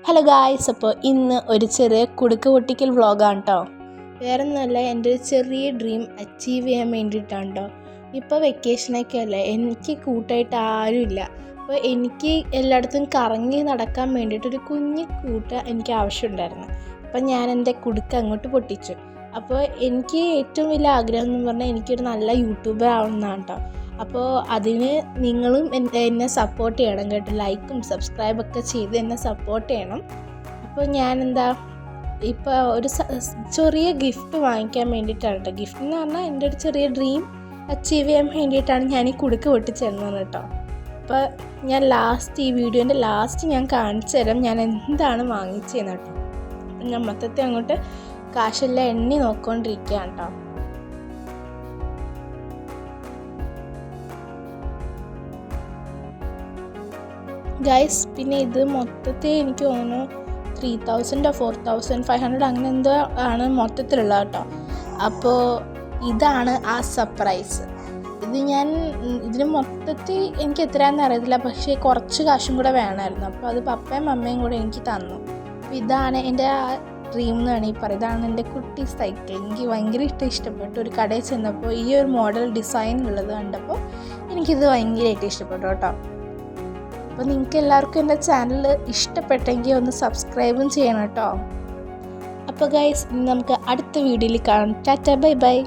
Hello guys, അപ്പോൾ ഇന്ന് ഒരു ചെറിയ കുടുക്ക് പൊട്ടിക്കൽ വ്ളോഗാണ് കേട്ടോ. വേറെ ഒന്നുമല്ല, എൻ്റെ ഒരു ചെറിയ ഡ്രീം അച്ചീവ് ചെയ്യാൻ വേണ്ടിയിട്ടാണ് കേട്ടോ. ഇപ്പോൾ വെക്കേഷനൊക്കെ അല്ലേ, എനിക്ക് കൂട്ടായിട്ട് ആരുമില്ല. അപ്പോൾ എനിക്ക് എല്ലായിടത്തും കറങ്ങി നടക്കാൻ വേണ്ടിയിട്ടൊരു കുഞ്ഞു കൂട്ട് എനിക്ക് ആവശ്യമുണ്ടായിരുന്നു. അപ്പോൾ ഞാൻ എൻ്റെ കുടുക്ക് അങ്ങോട്ട് പൊട്ടിച്ചു. അപ്പോൾ എനിക്ക് ഏറ്റവും വലിയ ആഗ്രഹം എന്ന് പറഞ്ഞാൽ എനിക്കൊരു നല്ല യൂട്യൂബർ ആവണമെന്നാണ് കേട്ടോ. അപ്പോൾ അതിന് നിങ്ങളും എന്നെ സപ്പോർട്ട് ചെയ്യണം കേട്ടോ. ലൈക്കും സബ്സ്ക്രൈബൊക്കെ ചെയ്ത് എന്നെ സപ്പോർട്ട് ചെയ്യണം. അപ്പോൾ ഞാനെന്താ ഇപ്പോൾ ഒരു ചെറിയ ഗിഫ്റ്റ് വാങ്ങിക്കാൻ വേണ്ടിയിട്ടാണ് കേട്ടോ. ഗിഫ്റ്റ് എന്ന് പറഞ്ഞാൽ എൻ്റെ ഒരു ചെറിയ ഡ്രീം അച്ചീവ് ചെയ്യാൻ വേണ്ടിയിട്ടാണ് ഞാൻ ഈ കുടുക്ക് പൊട്ടിച്ചെന്നത് കേട്ടോ. അപ്പോൾ ഞാൻ ഈ വീഡിയോൻ്റെ ലാസ്റ്റ് ഞാൻ കാണിച്ചു തരാം ഞാൻ എന്താണ് വാങ്ങിച്ചതെന്ന് കേട്ടോ. ഞാൻ മൊത്തത്തിൽ അങ്ങോട്ട് കാശെല്ലാം എണ്ണി നോക്കിക്കൊണ്ടിരിക്കുകയാണ് കേട്ടോ. ഗൈസ്, പിന്നെ ഇത് മൊത്തത്തിൽ എനിക്ക് തോന്നുന്നു 3000 or 4500 അങ്ങനെ എന്തോ ആണ് മൊത്തത്തിലുള്ളത് കേട്ടോ. അപ്പോൾ ഇതാണ് ആ സർപ്രൈസ്. ഇതിന് മൊത്തത്തിൽ എനിക്ക് എത്രയാണെന്ന് അറിയത്തില്ല, പക്ഷേ കുറച്ച് കാശും കൂടെ വേണമായിരുന്നു. അപ്പോൾ അത് പപ്പയും അമ്മയും കൂടെ എനിക്ക് തന്നു. അപ്പോൾ ഇതാണ് എൻ്റെ ആ ഡ്രീം എന്ന് വേണമെങ്കിൽ പറയാം. ഇതാണ് എൻ്റെ കുട്ടി സൈക്കിൾ. എനിക്ക് ഭയങ്കര ഇഷ്ടപ്പെട്ടു. ഒരു കടയിൽ ചെന്നപ്പോൾ ഈ ഒരു മോഡൽ ഡിസൈൻ ഉള്ളത് കണ്ടപ്പോൾ എനിക്കിത് ഭയങ്കരമായിട്ട് ഇഷ്ടപ്പെട്ടു കേട്ടോ. അപ്പോൾ നിങ്ങൾക്ക് എല്ലാവർക്കും എൻ്റെ ചാനൽ ഇഷ്ടപ്പെട്ടെങ്കിൽ ഒന്ന് സബ്സ്ക്രൈബും ചെയ്യണം കേട്ടോ. അപ്പോൾ ഗൈസ്, നമുക്ക് അടുത്ത വീഡിയോയിൽ കാണാം. Tata, bye bye.